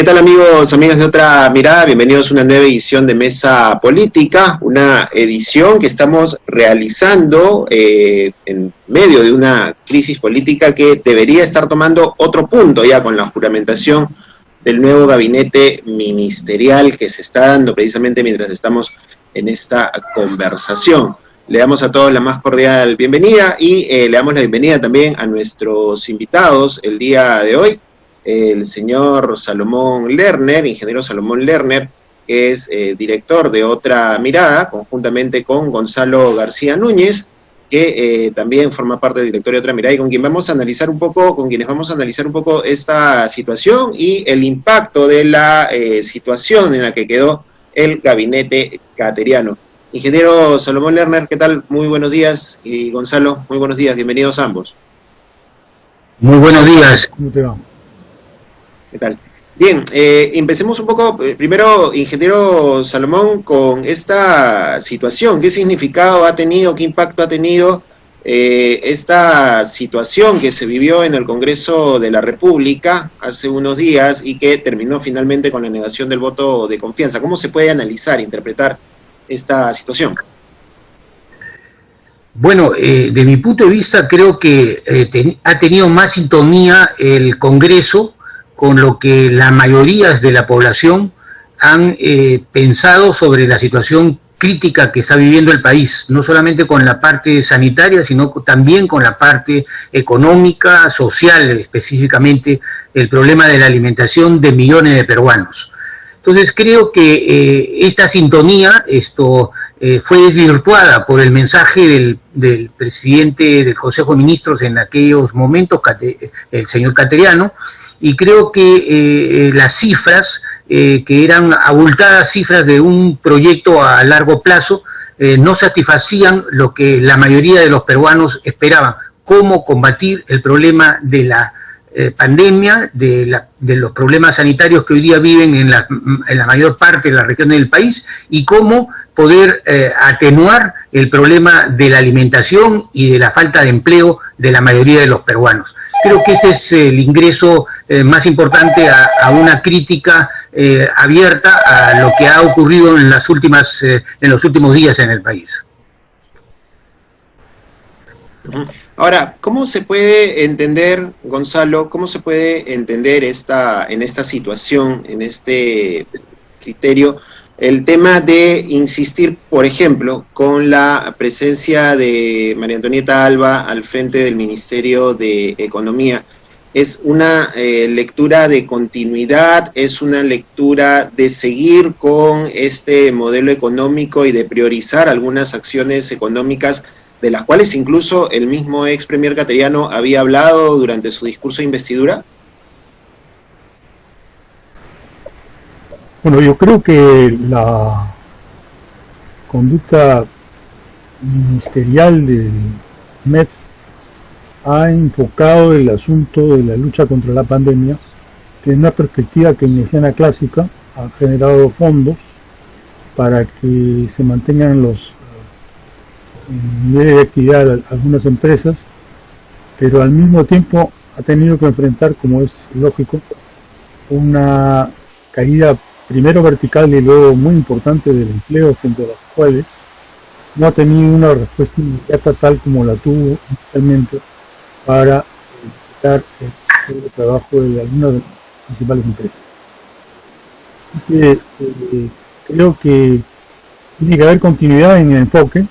tal amigos, amigas de Otra Mirada? Bienvenidos a una nueva edición de Mesa Política, una edición que estamos realizando en medio de una crisis política que debería estar tomando otro punto ya con la juramentación del nuevo gabinete ministerial que se está dando precisamente mientras estamos en esta conversación. Le damos a todos la más cordial bienvenida y le damos la bienvenida también a nuestros invitados el día de hoy. El señor Salomón Lerner, ingeniero Salomón Lerner, que es director de Otra Mirada, conjuntamente con Gonzalo García Núñez, que también forma parte del directorio de Otra Mirada y con quienes vamos a analizar un poco esta situación y el impacto de la situación en la que quedó el gabinete cateriano. Ingeniero Salomón Lerner, ¿qué tal? Muy buenos días. Y Gonzalo, muy buenos días. Bienvenidos ambos. Muy buenos días. ¿Cómo te va? ¿Qué tal? Bien, empecemos un poco, primero, ingeniero Salomón, con esta situación. ¿Qué significado ha tenido, qué impacto ha tenido esta situación que se vivió en el Congreso de la República hace unos días y que terminó finalmente con la negación del voto de confianza? ¿Cómo se puede analizar, interpretar esta situación? Bueno, de mi punto de vista creo que ha tenido más sintonía el Congreso con lo que la mayoría de la población han pensado sobre la situación crítica que está viviendo el país, no solamente con la parte sanitaria, sino también con la parte económica, social, específicamente el problema de la alimentación de millones de peruanos. Entonces creo que esta sintonía fue desvirtuada por el mensaje del presidente del Consejo de Ministros en aquellos momentos, el señor Cateriano, y creo que las cifras, que eran abultadas cifras de un proyecto a largo plazo, no satisfacían lo que la mayoría de los peruanos esperaban: cómo combatir el problema de la pandemia, de los problemas sanitarios que hoy día viven en la mayor parte de la región del país, y cómo poder atenuar el problema de la alimentación y de la falta de empleo de la mayoría de los peruanos. Creo que este es el ingreso más importante a una crítica abierta a lo que ha ocurrido en los últimos días en el país. Ahora, ¿cómo se puede entender, Gonzalo, cómo se puede entender en esta situación, en este criterio, el tema de insistir, por ejemplo, con la presencia de María Antonieta Alba al frente del Ministerio de Economía? ¿Es una lectura de continuidad? ¿Es una lectura de seguir con este modelo económico y de priorizar algunas acciones económicas de las cuales incluso el mismo ex premier cateriano había hablado durante su discurso de investidura? Bueno, yo creo que la conducta ministerial del MEF ha enfocado el asunto de la lucha contra la pandemia desde una perspectiva keynesiana clásica. Ha generado fondos para que se mantengan los niveles de actividad de algunas empresas, pero al mismo tiempo ha tenido que enfrentar, como es lógico, una caída primero vertical y luego muy importante del empleo, frente a los cuales no ha tenido una respuesta inmediata tal como la tuvo inicialmente para evitar el trabajo de algunas de las principales empresas. Así que creo que tiene que haber continuidad en el enfoque.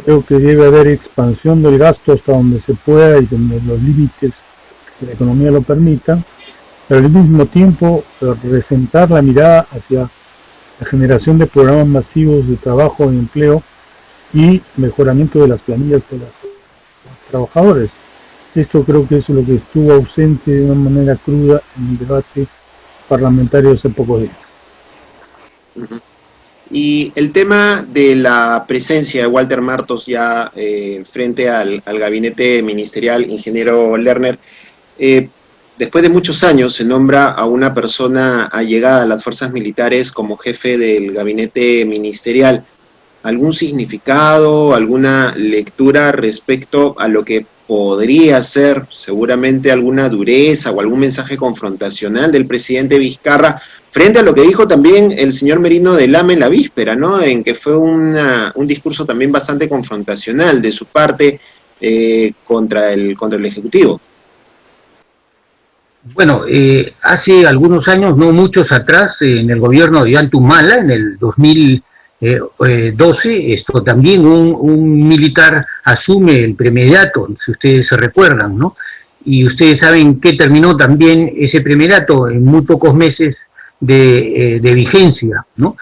Creo que debe haber expansión del gasto hasta donde se pueda y donde los límites de la economía lo permitan, pero al mismo tiempo resentar la mirada hacia la generación de programas masivos de trabajo y empleo y mejoramiento de las planillas de los trabajadores. Esto creo que es lo que estuvo ausente de una manera cruda en el debate parlamentario hace pocos días. Y el tema de la presencia de Walter Martos ya frente al gabinete ministerial, ingeniero Lerner, después de muchos años se nombra a una persona allegada a las fuerzas militares como jefe del gabinete ministerial. ¿Algún significado, alguna lectura respecto a lo que podría ser seguramente alguna dureza o algún mensaje confrontacional del presidente Vizcarra frente a lo que dijo también el señor Merino de Lama en la víspera, ¿no? En que fue un discurso también bastante confrontacional de su parte contra el Ejecutivo. Bueno, hace algunos años, no muchos atrás, en el gobierno de Ollanta Humala, en el 2012, también un militar asume el premediato, si ustedes se recuerdan, ¿no? Y ustedes saben que terminó también ese premediato en muy pocos meses de vigencia, ¿no?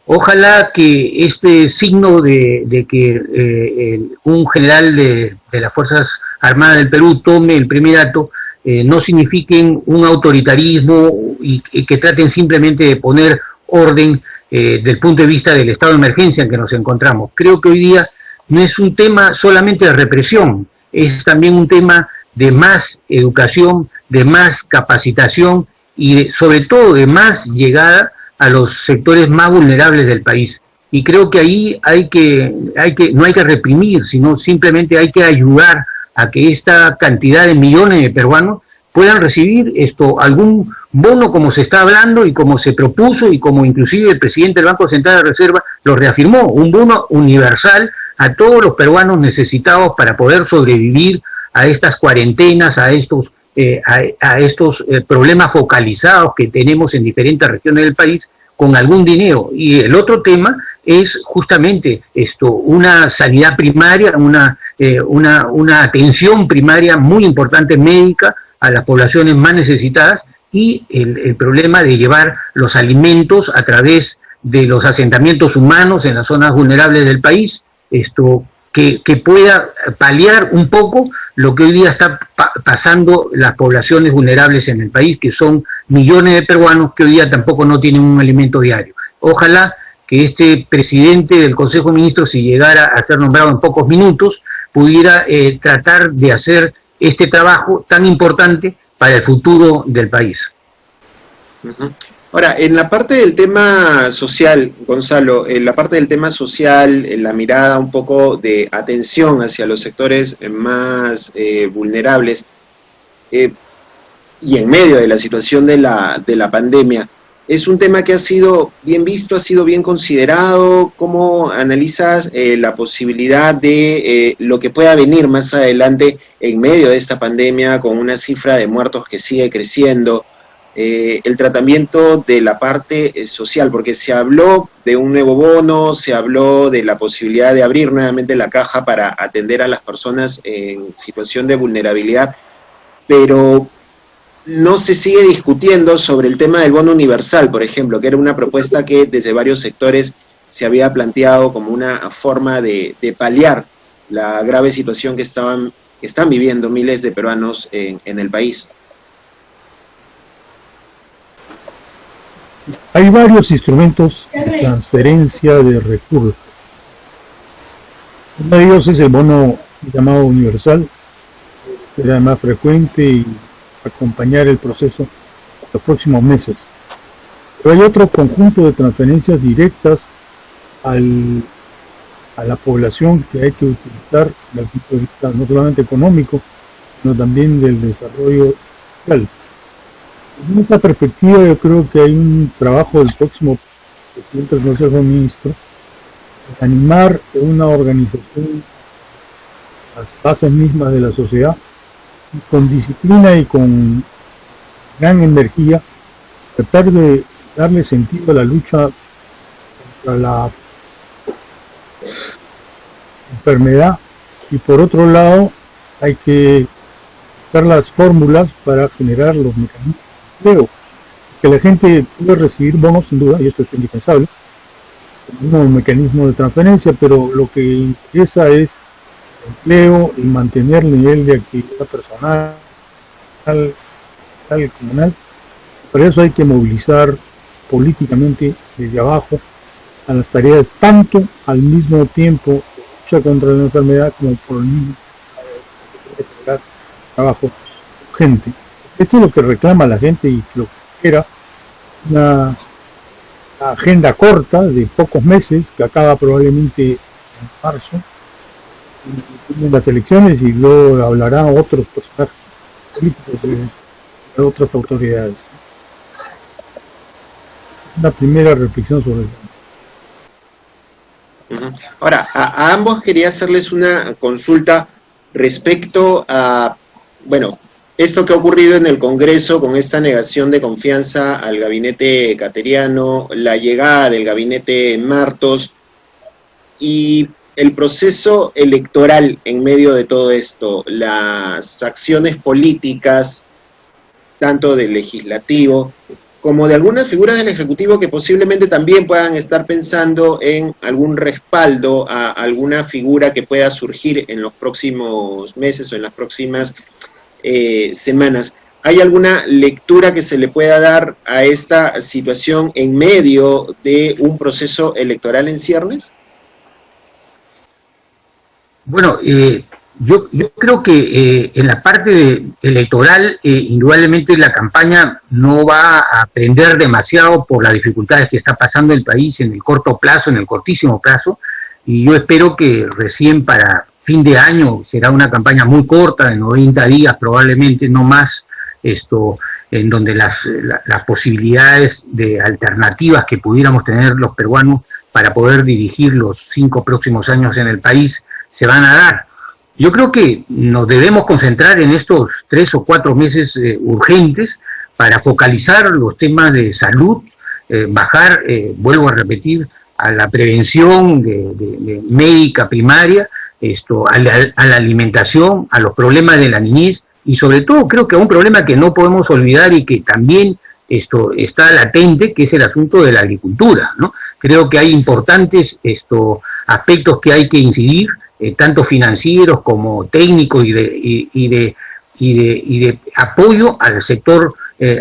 Ojalá que este signo de que un general de las Fuerzas Armadas del Perú tome el premediato no signifiquen un autoritarismo y que traten simplemente de poner orden del punto de vista del estado de emergencia en que nos encontramos. Creo que hoy día no es un tema solamente de represión, es también un tema de más educación, de más capacitación y sobre todo de más llegada a los sectores más vulnerables del país. Y creo que ahí no hay que reprimir, sino simplemente hay que ayudar a que esta cantidad de millones de peruanos puedan recibir algún bono como se está hablando y como se propuso y como inclusive el presidente del Banco Central de Reserva lo reafirmó, un bono universal a todos los peruanos necesitados para poder sobrevivir a estas cuarentenas, a estos problemas focalizados que tenemos en diferentes regiones del país con algún dinero. Y el otro tema es justamente una sanidad primaria, una atención primaria muy importante médica a las poblaciones más necesitadas y el problema de llevar los alimentos a través de los asentamientos humanos en las zonas vulnerables del país, que pueda paliar un poco lo que hoy día está pasando las poblaciones vulnerables en el país, que son millones de peruanos que hoy día tampoco no tienen un alimento diario. Ojalá que este presidente del Consejo de Ministros, si llegara a ser nombrado en pocos minutos, pudiera tratar de hacer este trabajo tan importante para el futuro del país. Uh-huh. Ahora, en la parte del tema social, Gonzalo, en la parte del tema social, en la mirada un poco de atención hacia los sectores más vulnerables, y en medio de la situación de la pandemia, ¿es un tema que ha sido bien visto, ha sido bien considerado? ¿Cómo analizas la posibilidad de lo que pueda venir más adelante en medio de esta pandemia, con una cifra de muertos que sigue creciendo? El tratamiento de la parte social, porque se habló de un nuevo bono, se habló de la posibilidad de abrir nuevamente la caja para atender a las personas en situación de vulnerabilidad, pero no se sigue discutiendo sobre el tema del bono universal, por ejemplo, que era una propuesta que desde varios sectores se había planteado como una forma de paliar la grave situación que están viviendo miles de peruanos en el país. Hay varios instrumentos de transferencia de recursos. Uno de ellos es el bono llamado universal, que era más frecuente y acompañar el proceso los próximos meses. Pero hay otro conjunto de transferencias directas a la población que hay que utilizar desde el punto de vista no solamente económico, sino también del desarrollo social. En esta perspectiva yo creo que hay un trabajo del próximo presidente del Consejo de Ministros de animar una organización, las bases mismas de la sociedad, y con disciplina y con gran energía, tratar de darle sentido a la lucha contra la enfermedad, y por otro lado hay que buscar las fórmulas para generar los mecanismos. Creo que la gente puede recibir bonos, sin duda, y esto es indispensable, como un mecanismo de transferencia, pero lo que interesa es el empleo y mantener el nivel de actividad personal, comunal. Por eso hay que movilizar políticamente desde abajo a las tareas, tanto al mismo tiempo lucha contra la enfermedad como por el mismo trabajo urgente. Esto es lo que reclama la gente y lo que era una agenda corta de pocos meses que acaba probablemente en marzo, en las elecciones y luego hablarán otros personajes políticos de otras autoridades. Una primera reflexión sobre el tema. Ahora, a ambos quería hacerles una consulta respecto a, bueno, esto que ha ocurrido en el Congreso con esta negación de confianza al gabinete cateriano, la llegada del gabinete Martos y el proceso electoral en medio de todo esto, las acciones políticas, tanto del legislativo como de algunas figuras del Ejecutivo que posiblemente también puedan estar pensando en algún respaldo a alguna figura que pueda surgir en los próximos meses o en las próximas semanas. ¿Hay alguna lectura que se le pueda dar a esta situación en medio de un proceso electoral en ciernes? Bueno, yo creo que en la parte electoral, indudablemente la campaña no va a aprender demasiado por las dificultades que está pasando el país en el corto plazo, en el cortísimo plazo, y yo espero que recién para fin de año será una campaña muy corta, de 90 días probablemente, no más, en donde las posibilidades de alternativas que pudiéramos tener los peruanos para poder dirigir los 5 próximos años en el país se van a dar. Yo creo que nos debemos concentrar en estos 3 o 4 meses urgentes para focalizar los temas de salud, bajar, vuelvo a repetir, a la prevención de médica primaria, a la alimentación, a los problemas de la niñez, y sobre todo creo que a un problema que no podemos olvidar y que también está latente, que es el asunto de la agricultura, ¿no? Creo que hay importantes aspectos que hay que incidir, tanto financieros como técnicos y de apoyo al sector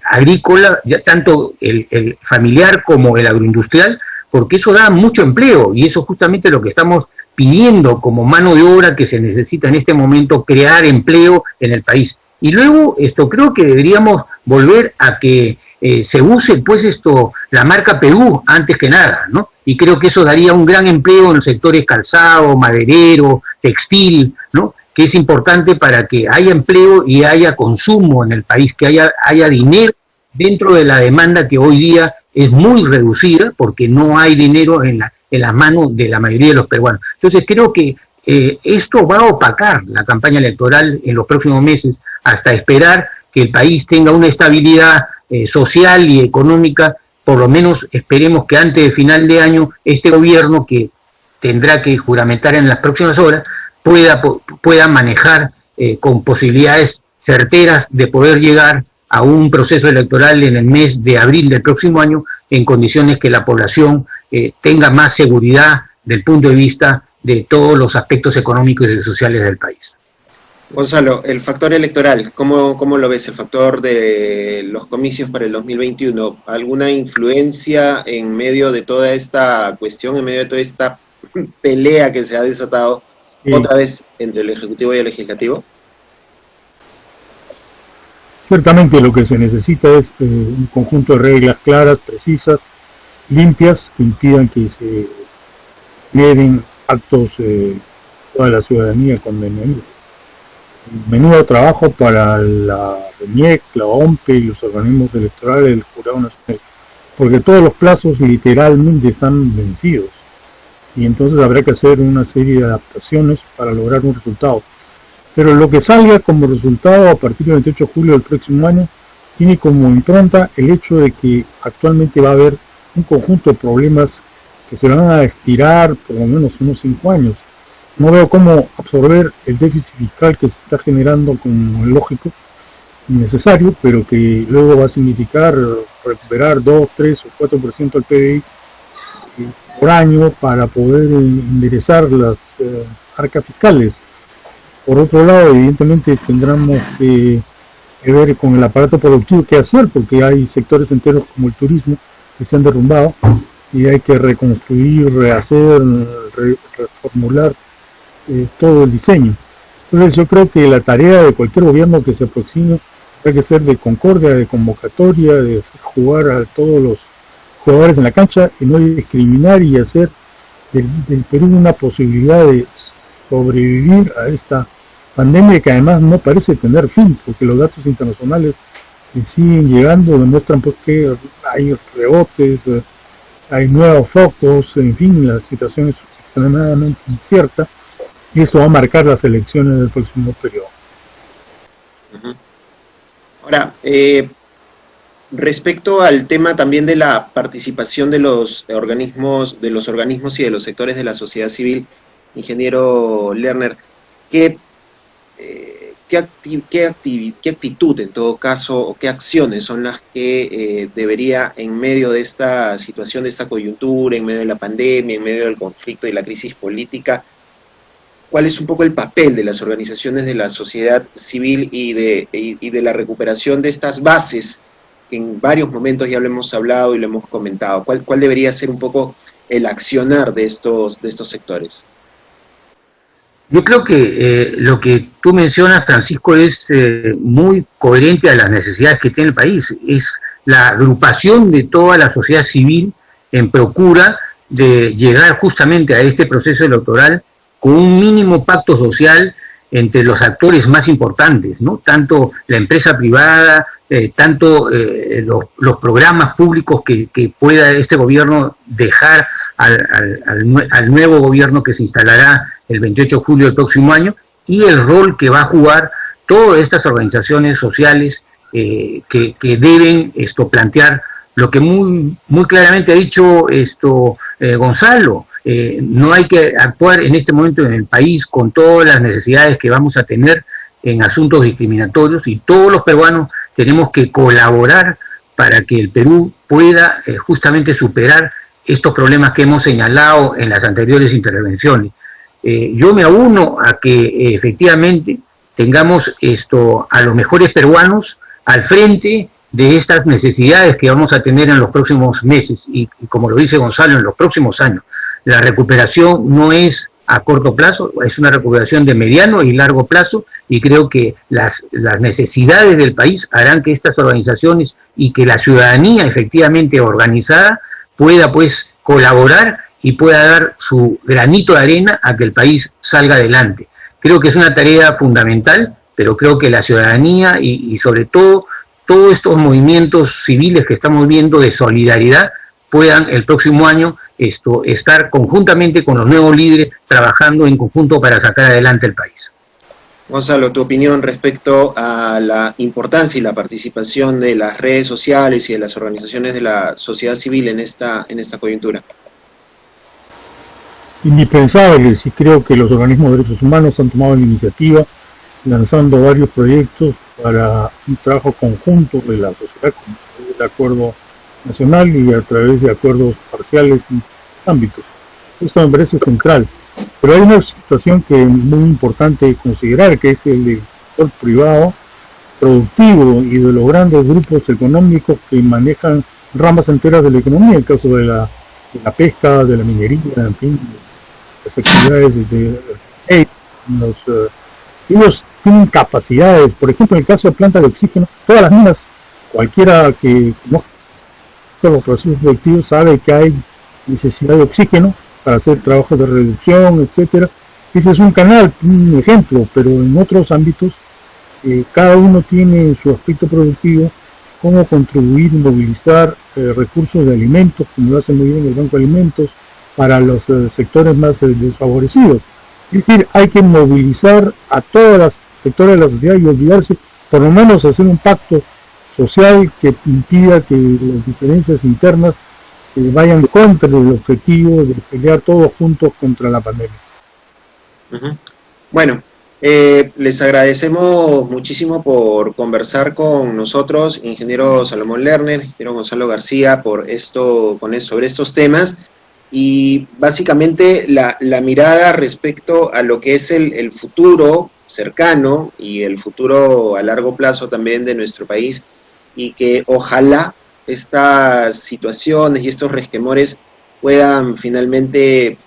agrícola, ya tanto el familiar como el agroindustrial, porque eso da mucho empleo y eso es justamente lo que estamos pidiendo como mano de obra que se necesita en este momento, crear empleo en el país. Y luego creo que deberíamos volver a que se use pues la marca Perú antes que nada, ¿no? Y creo que eso daría un gran empleo en los sectores calzado, maderero, textil, ¿no? Que es importante para que haya empleo y haya consumo en el país, que haya dinero dentro de la demanda que hoy día es muy reducida porque no hay dinero en las manos de la mayoría de los peruanos. Entonces creo que esto va a opacar la campaña electoral en los próximos meses hasta esperar que el país tenga una estabilidad social y económica. Por lo menos esperemos que antes de final de año este gobierno, que tendrá que juramentar en las próximas horas, pueda manejar con posibilidades certeras de poder llegar a un proceso electoral en el mes de abril del próximo año en condiciones que la población tenga más seguridad del punto de vista de todos los aspectos económicos y sociales del país. Gonzalo, el factor electoral, ¿cómo lo ves? El factor de los comicios para el 2021, ¿alguna influencia en medio de toda esta cuestión, en medio de toda esta pelea que se ha desatado otra vez entre el Ejecutivo y el Legislativo? Ciertamente lo que se necesita es un conjunto de reglas claras, precisas, limpias, que impidan que se generen actos toda la ciudadanía condenaría. Menudo trabajo para la RENIEC, la OMPE y los organismos electorales del Jurado Nacional, porque todos los plazos literalmente están vencidos y entonces habrá que hacer una serie de adaptaciones para lograr un resultado. Pero lo que salga como resultado a partir del 28 de julio del próximo año tiene como impronta el hecho de que actualmente va a haber un conjunto de problemas que se van a estirar por lo menos unos 5 años. No veo cómo absorber el déficit fiscal que se está generando como lógico y necesario, pero que luego va a significar recuperar 2, 3 o 4% del PBI por año para poder enderezar las arcas fiscales. Por otro lado, evidentemente tendremos que ver con el aparato productivo qué hacer, porque hay sectores enteros como el turismo que se han derrumbado y hay que reconstruir, rehacer, reformular todo el diseño. Entonces yo creo que la tarea de cualquier gobierno que se aproxime hay que ser de concordia, de convocatoria, de hacer jugar a todos los jugadores en la cancha y no discriminar y hacer del Perú una posibilidad de sobrevivir a esta pandemia que además no parece tener fin, porque los datos internacionales que siguen llegando demuestran pues que hay rebotes, hay nuevos focos, en fin, la situación es extremadamente incierta y esto va a marcar las elecciones del próximo periodo. Ahora, respecto al tema también de la participación de los organismos y de los sectores de la sociedad civil, ingeniero Lerner, ¿qué actitud en todo caso, o qué acciones son las que debería, en medio de esta situación, de esta coyuntura, en medio de la pandemia, en medio del conflicto y la crisis política, cuál es un poco el papel de las organizaciones de la sociedad civil y de la recuperación de estas bases, que en varios momentos ya lo hemos hablado y lo hemos comentado? ¿Cuál debería ser un poco el accionar de estos sectores? Yo creo que lo que tú mencionas, Francisco, es muy coherente a las necesidades que tiene el país. Es la agrupación de toda la sociedad civil en procura de llegar justamente a este proceso electoral con un mínimo pacto social entre los actores más importantes, ¿no? Tanto la empresa privada, tanto los programas públicos que pueda este gobierno dejar al nuevo gobierno que se instalará el 28 de julio del próximo año, y el rol que va a jugar todas estas organizaciones sociales que deben plantear lo que muy claramente ha dicho Gonzalo. No hay que actuar en este momento en el país con todas las necesidades que vamos a tener en asuntos discriminatorios, y todos los peruanos tenemos que colaborar para que el Perú pueda justamente superar estos problemas que hemos señalado en las anteriores intervenciones. Yo me auno a que efectivamente tengamos a los mejores peruanos al frente de estas necesidades que vamos a tener en los próximos meses y como lo dice Gonzalo, en los próximos años. La recuperación no es a corto plazo, es una recuperación de mediano y largo plazo, y creo que las necesidades del país harán que estas organizaciones y que la ciudadanía efectivamente organizada pueda pues colaborar y pueda dar su granito de arena a que el país salga adelante. Creo que es una tarea fundamental, pero creo que la ciudadanía y sobre todo todos estos movimientos civiles que estamos viendo de solidaridad puedan el próximo año estar conjuntamente con los nuevos líderes trabajando en conjunto para sacar adelante el país. Gonzalo, tu opinión respecto a la importancia y la participación de las redes sociales y de las organizaciones de la sociedad civil en esta coyuntura. Indispensables, y creo que los organismos de derechos humanos han tomado la iniciativa lanzando varios proyectos para un trabajo conjunto de la sociedad, con el acuerdo nacional y a través de acuerdos parciales en ámbitos. Esto me parece central, pero hay una situación que es muy importante considerar, que es el del sector privado productivo y de los grandes grupos económicos que manejan ramas enteras de la economía, el caso de la pesca, de la minería, en fin, las actividades ellos tienen capacidades, por ejemplo en el caso de plantas de oxígeno, todas las minas, cualquiera que conozca los procesos productivos sabe que hay necesidad de oxígeno para hacer trabajos de reducción, etcétera. Ese es un canal, un ejemplo, pero en otros ámbitos cada uno tiene su aspecto productivo, cómo contribuir y movilizar recursos de alimentos, como lo hace muy bien el Banco de Alimentos, para los sectores más desfavorecidos. Es decir, hay que movilizar a todos los sectores de la sociedad y olvidarse, por lo menos hacer un pacto social que impida que las diferencias internas vayan contra el objetivo de pelear todos juntos contra la pandemia. Bueno, les agradecemos muchísimo por conversar con nosotros, ingeniero Salomón Lerner, ingeniero Gonzalo García, sobre estos temas, y básicamente la mirada respecto a lo que es el futuro cercano y el futuro a largo plazo también de nuestro país, y que ojalá estas situaciones y estos resquemores puedan finalmente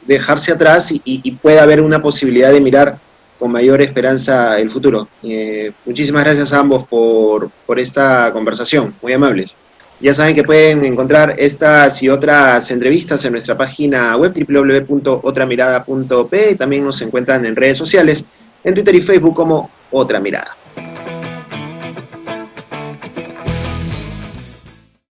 dejarse atrás y pueda haber una posibilidad de mirar con mayor esperanza el futuro. Muchísimas gracias a ambos por esta conversación, muy amables. Ya saben que pueden encontrar estas y otras entrevistas en nuestra página web www.otramirada.p. También nos encuentran en redes sociales, en Twitter y Facebook como Otra Mirada.